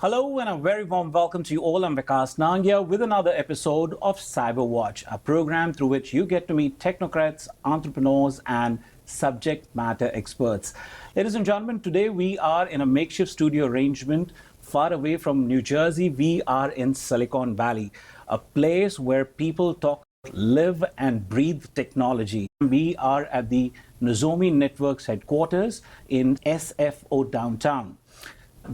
Hello and a very warm welcome to you all. I'm Vikas Nangia with another episode of CyberWatch, a program through which you get to meet technocrats, entrepreneurs, and subject matter experts. Ladies and gentlemen, today we are in a makeshift studio arrangement far away from New Jersey. We are in Silicon Valley, a place where people talk, live, and breathe technology. We are at the Nozomi Networks headquarters in SFO downtown.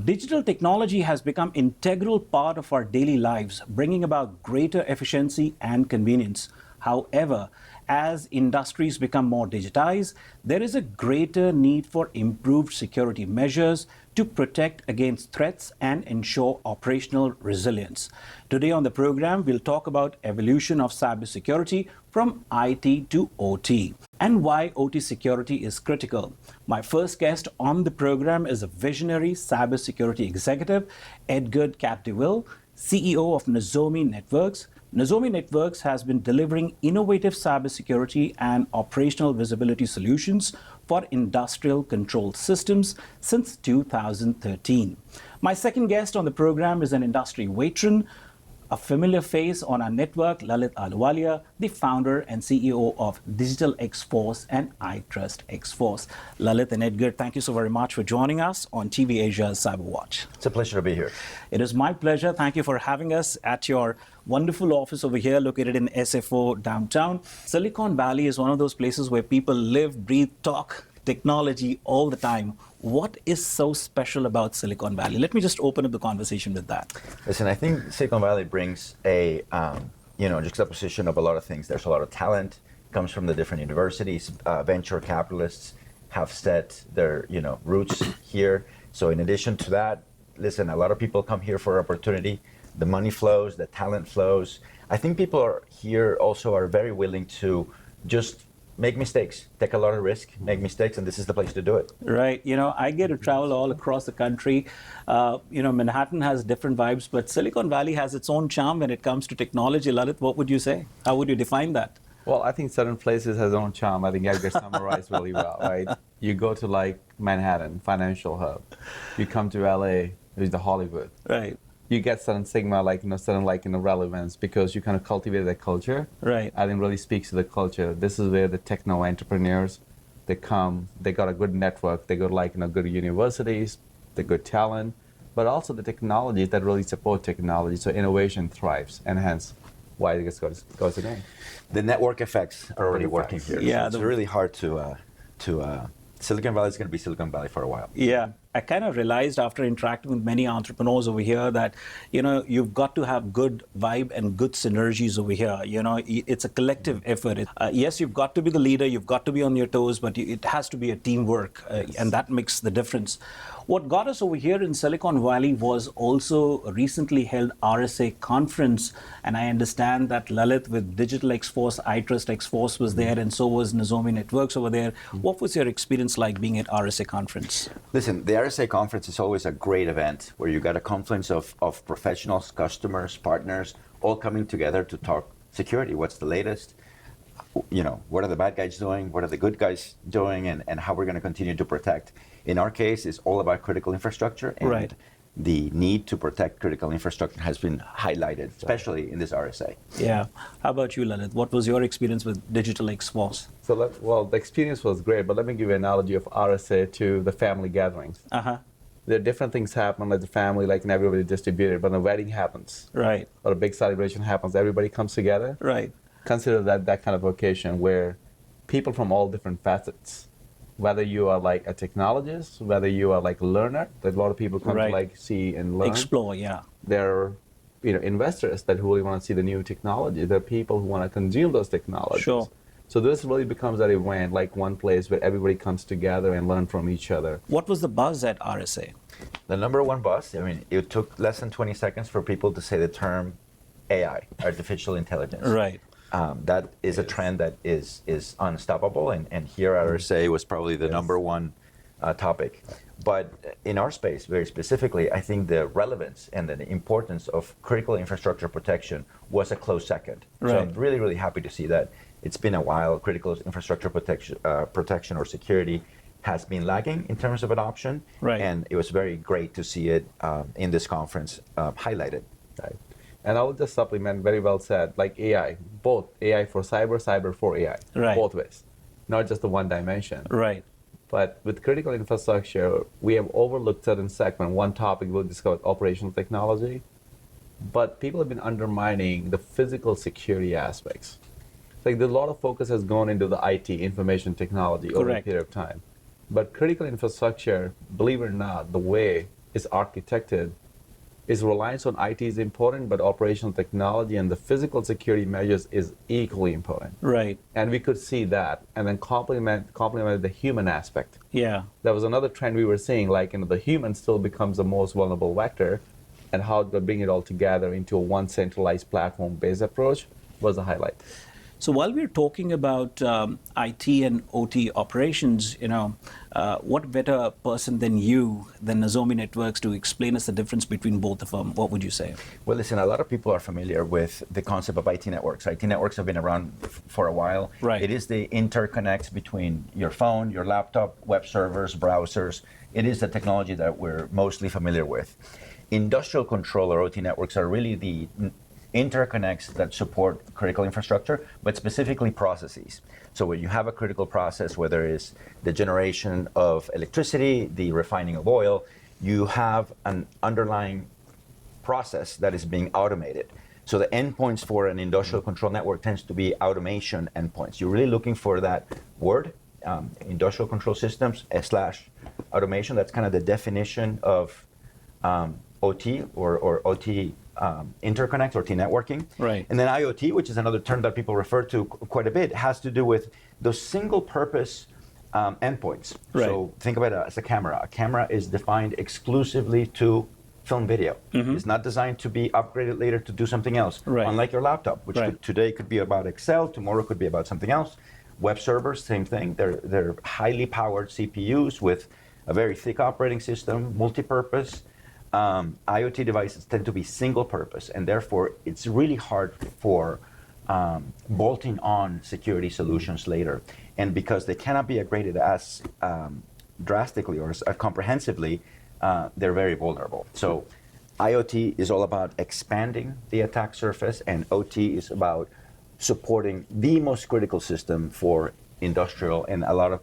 Digital technology has become an integral part of our daily lives, bringing about greater efficiency and convenience. However, as industries become more digitized, there is a greater need for improved security measures to protect against threats and ensure operational resilience. Today on the program, we'll talk about evolution of cybersecurity from IT to OT and why OT security is critical. My first guest on the program is a visionary cybersecurity executive, Edgard Capdevielle, CEO of Nozomi Networks. Nozomi Networks has been delivering innovative cybersecurity and operational visibility solutions for industrial control systems since 2013. My second guest on the program is an industry veteran, a familiar face on our network, Lalit Ahluwalia, the founder and CEO of DigitalXForce and iTrustXForce. Lalit and Edgard, thank you so very much for joining us on TV Asia's CyberWatch. It's a pleasure to be here. It is my pleasure. Thank you for having us at your wonderful office over here located in SFO downtown. Silicon Valley is one of those places where people live, breathe, talk technology all the time. What is so special about Silicon Valley? Let me just open up the conversation with that. Listen, I think Silicon Valley brings a juxtaposition of a lot of things. There's a lot of talent, comes from the different universities. Venture capitalists have set their roots here. So in addition to that, listen, a lot of people come here for opportunity. The money flows, the talent flows. I think people are here also are very willing to just make mistakes, take a lot of risk, make mistakes, and this is the place to do it. Right. I get to travel all across the country. Manhattan has different vibes, but Silicon Valley has its own charm when it comes to technology. Lalit, what would you say? How would you define that? Well, I think certain places has their own charm. I think Edgar summarized really well, right? You go to like Manhattan, financial hub. You come to LA, there's the Hollywood. Right. You get certain sigma, relevance because you kind of cultivate that culture. Right. I think really speaks to the culture. This is where the techno entrepreneurs, they come, they got a good network, they go to good universities, the good talent, but also the technologies that really support technology. So innovation thrives, and hence why it goes again. The network effects are already working here. Yeah, so it's really hard to Silicon Valley is going to be Silicon Valley for a while. Yeah, I kind of realized after interacting with many entrepreneurs over here that, you've got to have good vibe and good synergies over here. It's a collective effort. Yes, you've got to be the leader, you've got to be on your toes, but it has to be a teamwork, and that makes the difference. What got us over here in Silicon Valley was also a recently held RSA conference, and I understand that Lalit with DigitalXForce, iTrustXForce was there, and so was Nozomi Networks over there. What was your experience like being at RSA conference? Listen, the RSA conference is always a great event where you got a confluence of professionals, customers, partners, all coming together to talk security. What's the latest? What are the bad guys doing? What are the good guys doing? And how we're going to continue to protect. In our case, it's all about critical infrastructure. And right. The need to protect critical infrastructure has been highlighted, especially in this RSA. Yeah. How about you, Lalit? What was your experience with DigitalXForce? The experience was great, but let me give you an analogy of RSA to the family gatherings. Uh-huh. There are different things happen, like the family, and everybody distributed, but when a wedding happens, right, or a big celebration happens, everybody comes together. Right. Consider that kind of occasion where people from all different facets, whether you are like a technologist, whether you are like a learner, that a lot of people come right. to see and learn. Explore, yeah. There are investors that really want to see the new technology. There are people who want to consume those technologies. Sure. So this really becomes that event, like one place where everybody comes together and learn from each other. What was the buzz at RSA? The number one buzz, it took less than 20 seconds for people to say the term AI, artificial intelligence. Right. That is a trend that is unstoppable, and here at RSA was probably the number one topic. But in our space, very specifically, I think the relevance and the importance of critical infrastructure protection was a close second. Right. So I'm really, really happy to see that. It's been a while. Critical infrastructure protection or security has been lagging in terms of adoption. Right. And it was very great to see it in this conference highlighted. Right. And I will just supplement, very well said, like AI, both AI for cyber, cyber for AI, Right. both ways, not just the one dimension. Right. But with critical infrastructure, we have overlooked certain segment. One topic we'll discuss operational technology, but people have been undermining the physical security aspects. Like a lot of focus has gone into the IT, information technology, over a Correct. period of time. But critical infrastructure, believe it or not, the way it's architected is reliance on IT is important, but operational technology and the physical security measures is equally important. Right. And we could see that, and then complement the human aspect. Yeah. That was another trend we were seeing, like the human still becomes the most vulnerable vector, and how to bring it all together into a one centralized platform-based approach was a highlight. So while we're talking about IT and OT operations, what better person than you, than Nozomi Networks, to explain us the difference between both of them? What would you say? Well, listen, a lot of people are familiar with the concept of IT networks. IT networks have been around for a while. Right. It is the interconnects between your phone, your laptop, web servers, browsers. It is the technology that we're mostly familiar with. Industrial control or OT networks are really the interconnects that support critical infrastructure, but specifically processes. So when you have a critical process, whether it's the generation of electricity, the refining of oil, you have an underlying process that is being automated. So the endpoints for an industrial control network tends to be automation endpoints. You're really looking for that word, industrial control systems / automation. That's kind of the definition of OT or OT interconnect or T networking. Right. And then IoT, which is another term that people refer to quite a bit, has to do with those single purpose endpoints. Right. So think of it as a camera. A camera is defined exclusively to film video. It's not designed to be upgraded later to do something else. Right. Unlike your laptop, which Right. today could be about Excel, tomorrow could be about something else. Web servers, same thing. They're highly powered CPUs with a very thick operating system, multi-purpose. IoT devices tend to be single purpose, and therefore it's really hard for bolting on security solutions later. And because they cannot be upgraded as drastically or as comprehensively, they're very vulnerable. So IoT is all about expanding the attack surface, and OT is about supporting the most critical system for industrial and a lot of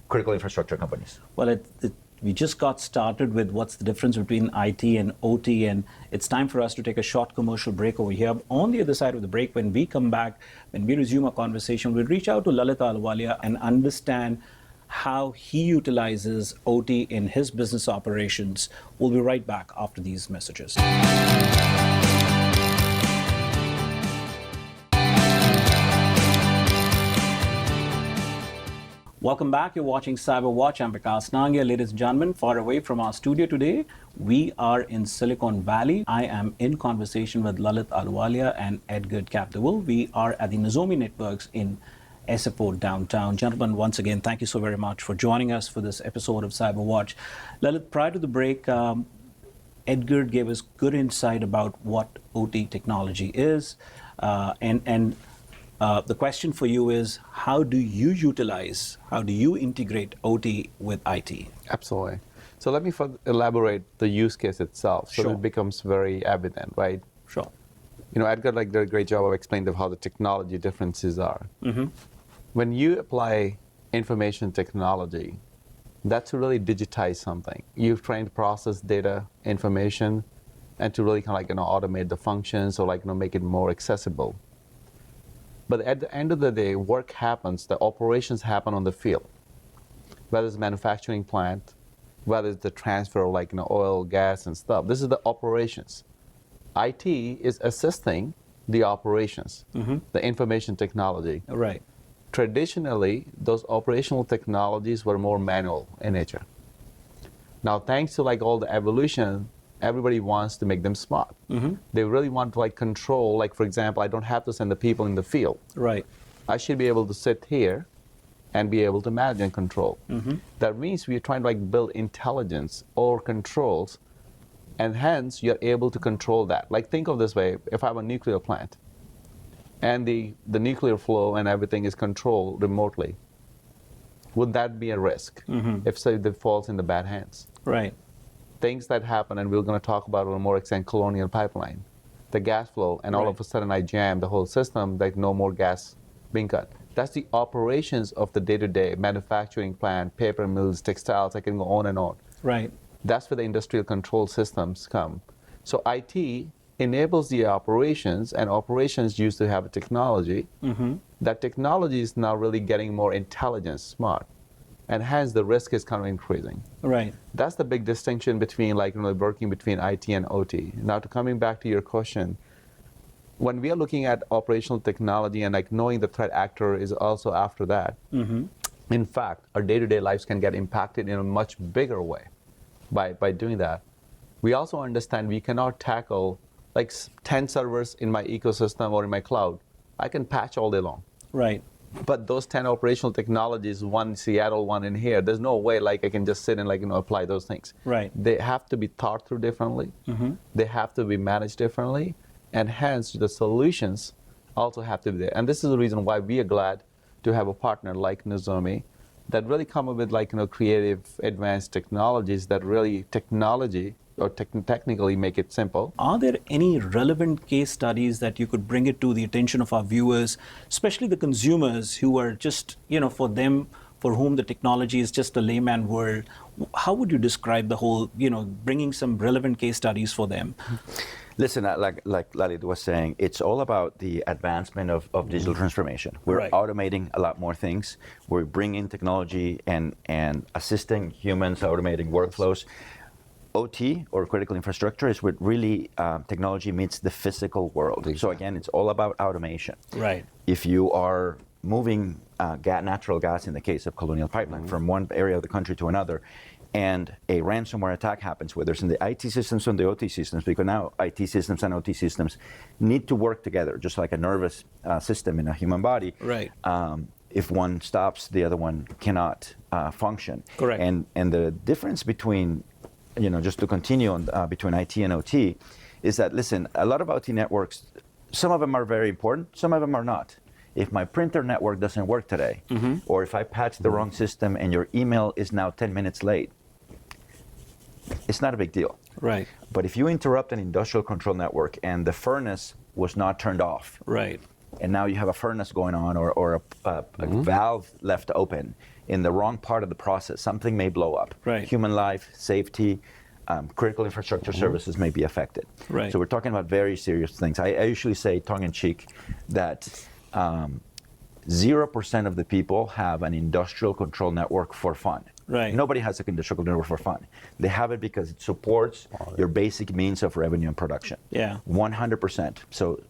critical infrastructure companies. Well, we just got started with what's the difference between IT and OT, and it's time for us to take a short commercial break over here. On the other side of the break, when we come back, when we resume our conversation, we'll reach out to Lalit Ahluwalia and understand how he utilizes OT in his business operations. We'll be right back after these messages. Welcome back. You're watching CyberWatch. I'm Vikas Nangia. Ladies and gentlemen, far away from our studio today, we are in Silicon Valley. I am in conversation with Lalit Ahluwalia and Edgard Capdevielle. We are at the Nozomi Networks in SFO downtown. Gentlemen, once again, thank you so very much for joining us for this episode of CyberWatch. Lalit, prior to the break, Edgard gave us good insight about what OT technology is, and the question for you is, how do you integrate OT with IT? Absolutely. So let me elaborate the use case itself, so Sure. it becomes very evident, right? Sure. Edgar did a great job of explaining how the technology differences are. Mm-hmm. When you apply information technology, that's to really digitize something. You're trying to process data, information, and to really kind of automate the functions or make it more accessible. But at the end of the day, work happens, the operations happen on the field. Whether it's a manufacturing plant, whether it's the transfer of oil, gas, and stuff. This is the operations. IT is assisting the operations, the information technology. Right. Traditionally, those operational technologies were more manual in nature. Now, thanks to all the evolution, everybody wants to make them smart. Mm-hmm. They really want to control, for example, I don't have to send the people in the field. Right. I should be able to sit here and be able to manage and control. Mm-hmm. That means we're trying to build intelligence or controls, and hence you're able to control that. Think of this way, if I have a nuclear plant and the nuclear flow and everything is controlled remotely, would that be a risk if say it falls in the bad hands? Right. Things that happen, and we're going to talk about it more extent, Colonial Pipeline, the gas flow, and all of a sudden I jam the whole system, like no more gas being cut. That's the operations of the day-to-day manufacturing plant, paper mills, textiles. I can go on and on. Right. That's where the industrial control systems come. So IT enables the operations, and operations used to have a technology. That technology is now really getting more intelligent, smart, and hence the risk is kind of increasing. Right. That's the big distinction between working between IT and OT. Now, coming back to your question, when we are looking at operational technology and knowing the threat actor is also after that, in fact, our day-to-day lives can get impacted in a much bigger way by doing that. We also understand we cannot tackle 10 servers in my ecosystem or in my cloud. I can patch all day long. Right. But those 10 operational technologies, one in Seattle, one in here, there's no way I can just sit and apply those things. Right. They have to be thought through differently. They have to be managed differently. And hence the solutions also have to be there. And this is the reason why we are glad to have a partner like Nozomi that really come up with creative, advanced technologies that really technically make it simple. Are there any relevant case studies that you could bring it to the attention of our viewers, especially the consumers who are just, for whom the technology is just a layman world? How would you describe the whole, bringing some relevant case studies for them? Listen, like Lalit was saying, it's all about the advancement of digital transformation. We're automating a lot more things. We're bringing technology and assisting humans, automating workflows. OT, or critical infrastructure, is what really technology meets the physical world. Exactly. So again, it's all about automation. Right. If you are moving natural gas, in the case of Colonial Pipeline, from one area of the country to another, and a ransomware attack happens, whether it's in the IT systems or the OT systems, because now IT systems and OT systems need to work together, just like a nervous system in a human body. Right. If one stops, the other one cannot function. Correct. And the difference between, just to continue on between IT and OT, is that, listen, a lot of OT networks, some of them are very important, some of them are not. If my printer network doesn't work today, or if I patch the wrong system and your email is now 10 minutes late, it's not a big deal. Right. But if you interrupt an industrial control network and the furnace was not turned off, right, and now you have a furnace going on or a valve left open in the wrong part of the process, something may blow up. Right. Human life, safety, critical infrastructure services may be affected. Right. So we're talking about very serious things. I usually say, tongue-in-cheek, that 0% of the people have an industrial control network for fun. Right. Nobody has an industrial control network for fun. They have it because it supports your basic means of revenue and production. Yeah. 100%. So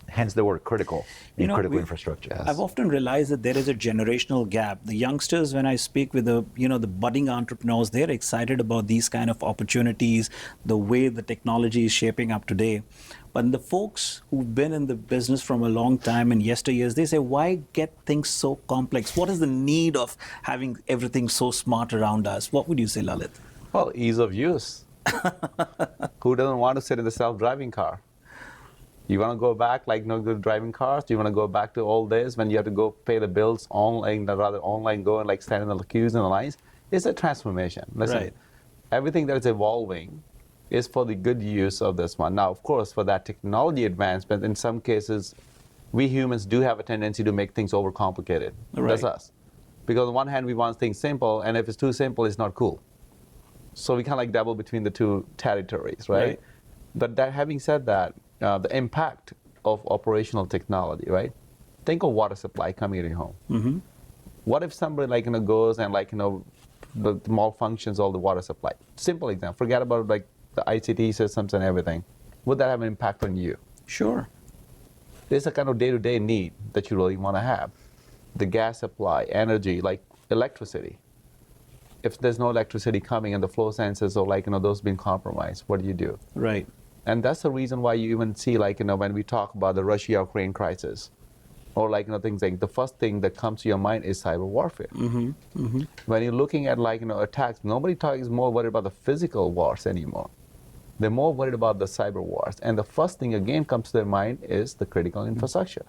hence the word critical in critical infrastructure. I've often realized that there is a generational gap. The youngsters, when I speak with the budding entrepreneurs, they're excited about these kind of opportunities, the way the technology is shaping up today. But the folks who've been in the business from a long time and yesteryears, they say, why get things so complex? What is the need of having everything so smart around us? What would you say, Lalit? Well, ease of use. Who doesn't want to sit in the self-driving car? You want to go back good driving cars? Do you want to go back to old days when you had to go pay the bills online, go and stand in the queues and the lines? It's a transformation. Listen, right. Everything that is evolving is for the good use of this one. Now, of course, for that technology advancement, in some cases, we humans do have a tendency to make things overcomplicated. Right. That's us. Because on one hand, we want things simple, and if it's too simple, it's not cool. So we kind of dabble between the two territories, right? But having said that, the impact of operational technology, right? Think of water supply coming to your home. What if somebody goes and the malfunctions all the water supply? Simple example. Forget about the ICT systems and everything. Would that have an impact on you? Sure. There's a kind of day-to-day need that you really want to have. The gas supply, energy, electricity. If there's no electricity coming and the flow sensors or those being compromised, what do you do? Right. And that's the reason why you even see when we talk about the Russia-Ukraine crisis, or things the first thing that comes to your mind is cyber warfare. When you're looking at attacks, nobody is more worried about the physical wars anymore. They're more worried about the cyber wars. And the first thing again comes to their mind is the critical infrastructure.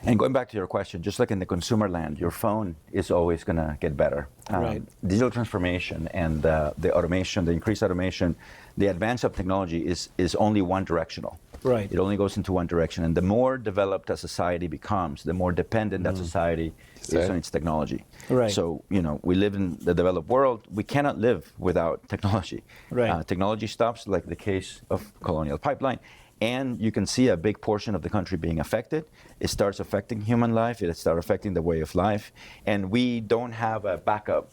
And going back to your question, just like in the consumer land, your phone is always going to get better. Right. Digital transformation and the automation, the increased automation, the advance of technology is only one directional. Right. It only goes into one direction. And the more developed a society becomes, the more dependent that society is on its technology. Right. So, we live in the developed world. We cannot live without technology. Right. Technology stops, like the case of Colonial Pipeline. And you can see a big portion of the country being affected. It starts affecting human life. It starts affecting the way of life. And we don't have a backup,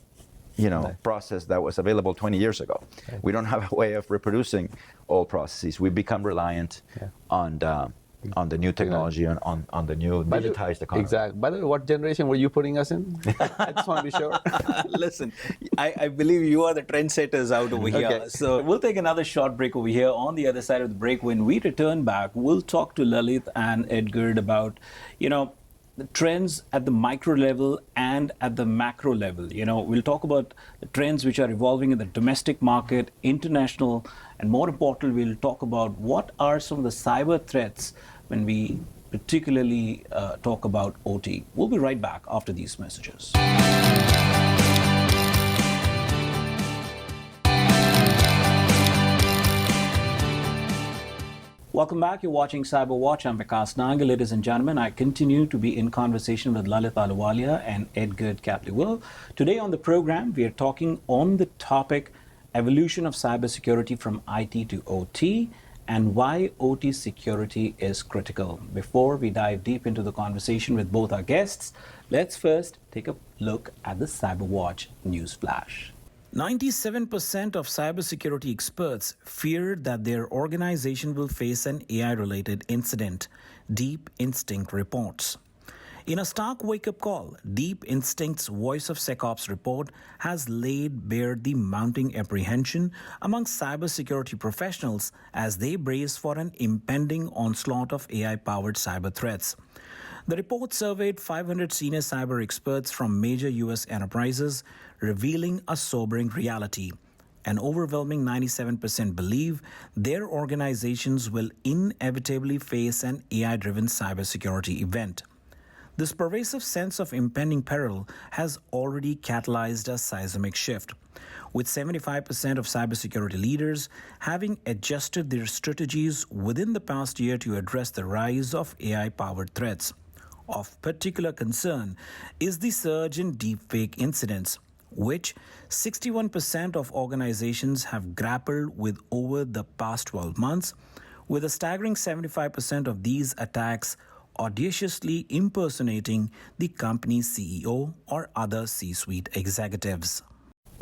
process that was available 20 years ago. Right. We don't have a way of reproducing all processes. We become reliant on the new technology, on the new digitized economy. Exactly. By the way, what generation were you putting us in? I just want to be sure. Listen, I believe you are the trendsetters out over here. Okay. So we'll take another short break over here. On the other side of the break, when we return back, we'll talk to Lalit and Edgard about, the trends at the micro level and at the macro level. We'll talk about the trends which are evolving in the domestic market, international, and more importantly, we'll talk about what are some of the cyber threats when we particularly talk about OT. We'll be right back after these messages. Welcome back. You're watching CyberWatch. I'm Vikas Nangia. Ladies and gentlemen, I continue to be in conversation with Lalit Ahluwalia and Edgard Capdevielle. Today on the program, we are talking on the topic evolution of cybersecurity from IT to OT and why OT security is critical. Before we dive deep into the conversation with both our guests, let's first take a look at the CyberWatch news flash. 97% of cybersecurity experts fear that their organization will face an AI-related incident, Deep Instinct reports. In a stark wake-up call, Deep Instinct's Voice of SecOps report has laid bare the mounting apprehension among cybersecurity professionals as they brace for an impending onslaught of AI-powered cyber threats. The report surveyed 500 senior cyber experts from major U.S. enterprises, revealing a sobering reality. An overwhelming 97% believe their organizations will inevitably face an AI-driven cybersecurity event. This pervasive sense of impending peril has already catalyzed a seismic shift, with 75% of cybersecurity leaders having adjusted their strategies within the past year to address the rise of AI-powered threats. Of particular concern is the surge in deepfake incidents, which 61% of organizations have grappled with over the past 12 months, with a staggering 75% of these attacks audaciously impersonating the company's CEO or other C-suite executives.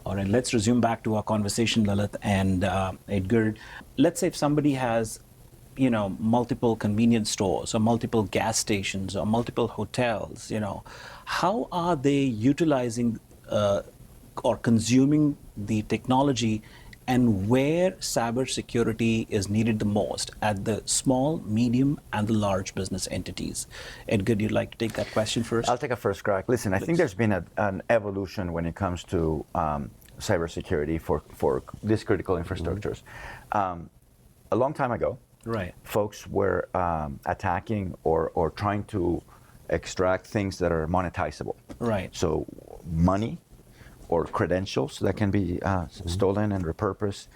All right, let's resume back to our conversation, Lalit and Edgard. Let's say if somebody has multiple convenience stores or multiple gas stations or multiple hotels, how are they utilizing or consuming the technology, and where cybersecurity is needed the most at the small, medium, and the large business entities? Edgard, you'd like to take that question first? I'll take a first crack. Listen, I think there's been an evolution when it comes to cybersecurity for these critical infrastructures. A long time ago, right, folks were attacking or trying to extract things that are monetizable. Right. So money or credentials that can be stolen and repurposed,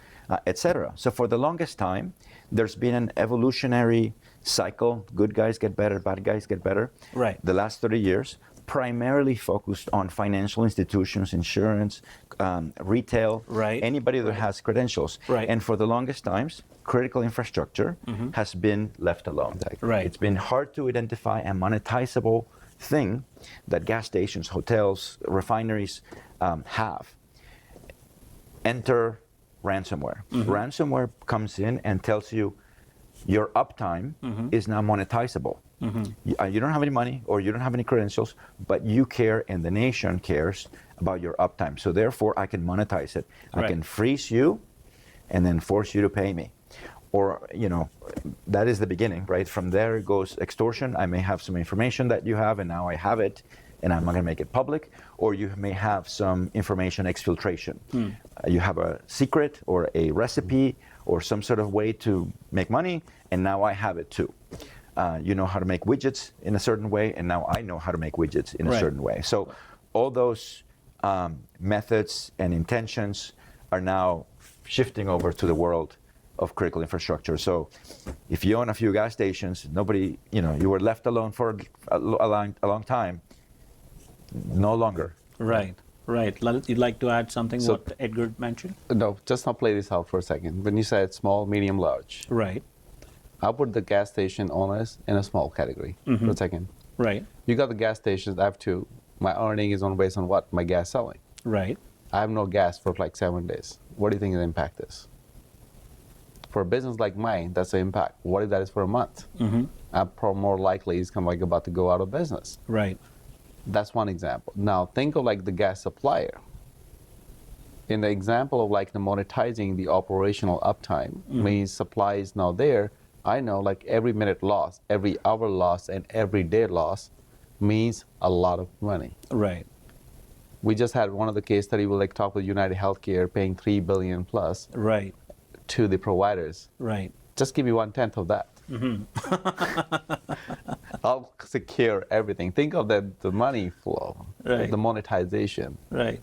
etc. So for the longest time, there's been an evolutionary cycle. Good guys get better, bad guys get better. Right. The last 30 years, primarily focused on financial institutions, insurance, retail, right, anybody that has credentials. Right. And for the longest times, critical infrastructure has been left alone. Right. It's been hard to identify a monetizable thing that gas stations, hotels, refineries have. Enter ransomware. Ransomware comes in and tells you your uptime is now monetizable. You don't have any money or you don't have any credentials, but you care and the nation cares about your uptime. So therefore, I can monetize it. Right. I can freeze you and then force you to pay me. Or, that is the beginning, right? From there goes extortion. I may have some information that you have and now I have it and I'm not gonna make it public. Or you may have some information exfiltration. You have a secret or a recipe or some sort of way to make money and now I have it too. you know how to make widgets in a certain way, and now I know how to make widgets in a Right. certain way. So all those methods and intentions are now shifting over to the world of critical infrastructure. So if you own a few gas stations, nobody, you were left alone for a long time. No longer. Right. Lalit, you'd like to add something So- what Edgard mentioned? No, just now play this out for a second. When you said small, medium, large, Right. I'll put the gas station owners in a small category for a second. Right. You got the gas stations, I have two. My earning is based on what? My gas selling. Right. I have no gas for like 7 days. What do you think the impact is? For a business like mine, that's the impact. What if that is for a month? I'm more likely it's kind of like about to go out of business. Right. That's one example. Now think of like the gas supplier. In the example of like the monetizing the operational uptime means supply is now there. I know like every minute lost, every hour lost, and every day lost means a lot of money. Right. We just had one of the case study we like talk with United Healthcare paying $3 billion plus Right. to the providers. Right. Just give me 1/10 of that. I'll secure everything. Think of the money flow, Right. the monetization. Right.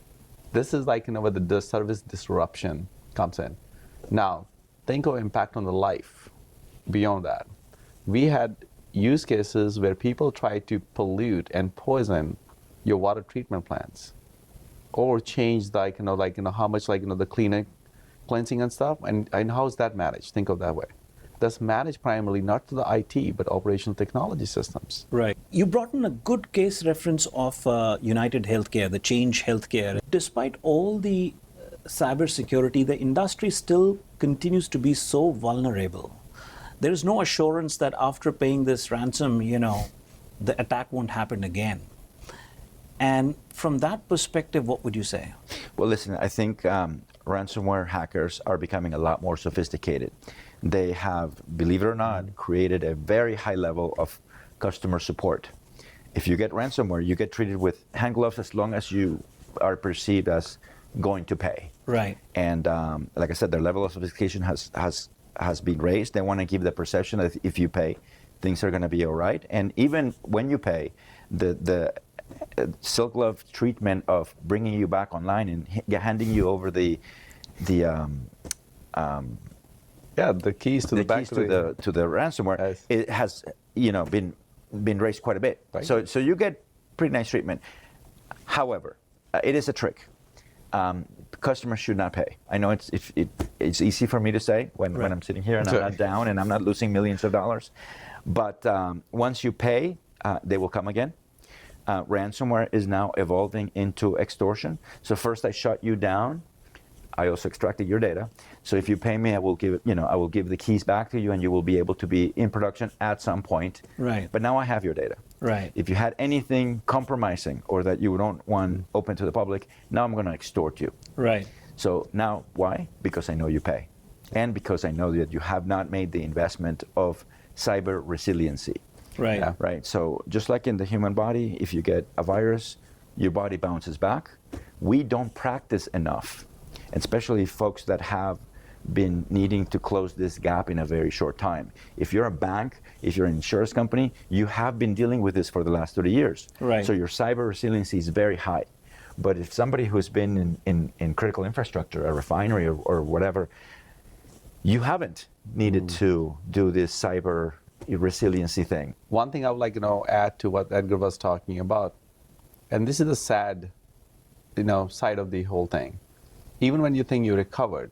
This is like where the service disruption comes in. Now, think of impact on the life beyond that. We had use cases where people try to pollute and poison your water treatment plants, or change how much the cleansing and stuff, and how is that managed? Think of that way. That's managed primarily not to the IT but operational technology systems. Right. You brought in a good case reference of United Healthcare, the Change Healthcare. Despite all the cybersecurity, the industry still continues to be so vulnerable. There is no assurance that after paying this ransom, the attack won't happen again. And from that perspective, what would you say? Well, listen, I think ransomware hackers are becoming a lot more sophisticated. They have, believe it or not, created a very high level of customer support. If you get ransomware, you get treated with hand gloves as long as you are perceived as going to pay. Right. And like I said, their level of sophistication has been raised. They want to give the perception that if you pay, things are going to be all right. And even when you pay, the silk glove treatment of bringing you back online and handing you over the keys to the ransomware, Yes. it has been raised quite a bit. Right. So you get pretty nice treatment. However, it is a trick. Customers should not pay. I know it's easy for me to say when I'm sitting here and I'm not down and I'm not losing millions of dollars. But once you pay, they will come again. Ransomware is now evolving into extortion. So first I shut you down. I also extracted your data. So if you pay me, I will give the keys back to you, and you will be able to be in production at some point. Right. But now I have your data. Right. If you had anything compromising or that you don't want open to the public, now I'm going to extort you. Right. So now why? Because I know you pay, and because I know that you have not made the investment of cyber resiliency. Right. Yeah. Right. So just like in the human body, if you get a virus, your body bounces back. We don't practice enough, especially folks that have been needing to close this gap in a very short time. If you're a bank, if you're an insurance company, you have been dealing with this for the last 30 years. Right. So your cyber resiliency is very high. But if somebody who's been in critical infrastructure, a refinery or whatever, you haven't needed to do this cyber resiliency thing. One thing I would like to add to what Edgar was talking about, and this is the sad side of the whole thing. Even when you think you recovered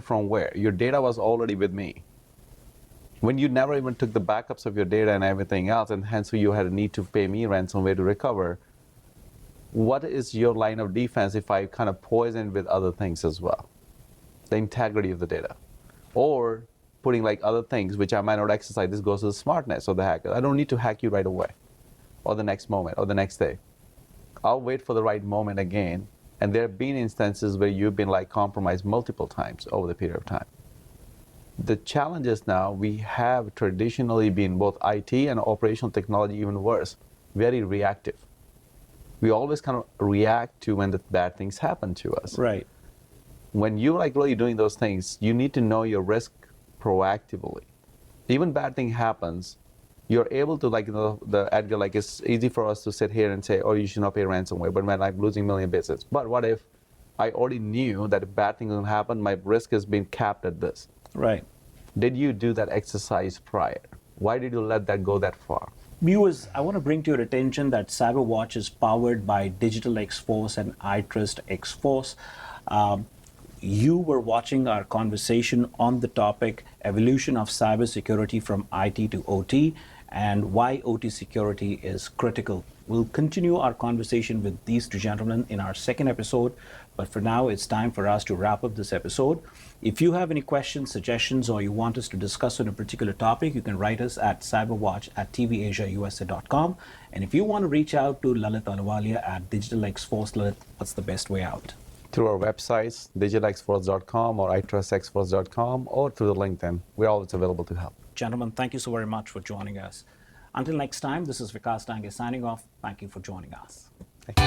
from where? Your data was already with me. When you never even took the backups of your data and everything else, and hence you had a need to pay me ransomware to recover, what is your line of defense if I kind of poison with other things as well? The integrity of the data. Or putting like other things which I might not exercise. This goes to the smartness of the hacker. I don't need to hack you right away, or the next moment, or the next day. I'll wait for the right moment again. And there have been instances where you've been like compromised multiple times over the period of time. The challenge is now we have traditionally been both IT and operational technology, even worse, very reactive. We always kind of react to when the bad things happen to us. Right. When you're like really doing those things, you need to know your risk proactively. even bad thing happens, you're able to, like, the Edgar, like, it's easy for us to sit here and say, oh, you should not pay ransomware, but when I'm losing million business. But what if I already knew that if bad thing will happen, my risk has been capped at this? Right. Did you do that exercise prior? Why did you let that go that far? Viewers, I want to bring to your attention that CyberWatch is powered by DigitalXForce and iTrustXForce. You were watching our conversation on the topic, evolution of cybersecurity from IT to OT, and why OT security is critical. We'll continue our conversation with these two gentlemen in our second episode, but for now it's time for us to wrap up this episode. If you have any questions, suggestions, or you want us to discuss on a particular topic, you can write us at cyberwatch@tvasiausa.com. And if you want to reach out to Lalit Ahluwalia at DigitalXForce, Lalit, what's the best way out? Through our websites, digitalxforce.com or iTrustXForce.com, or through the LinkedIn. We're always available to help. Gentlemen, thank you so very much for joining us. Until next time, this is Vikas Nangia signing off. Thank you for joining us. Thank you.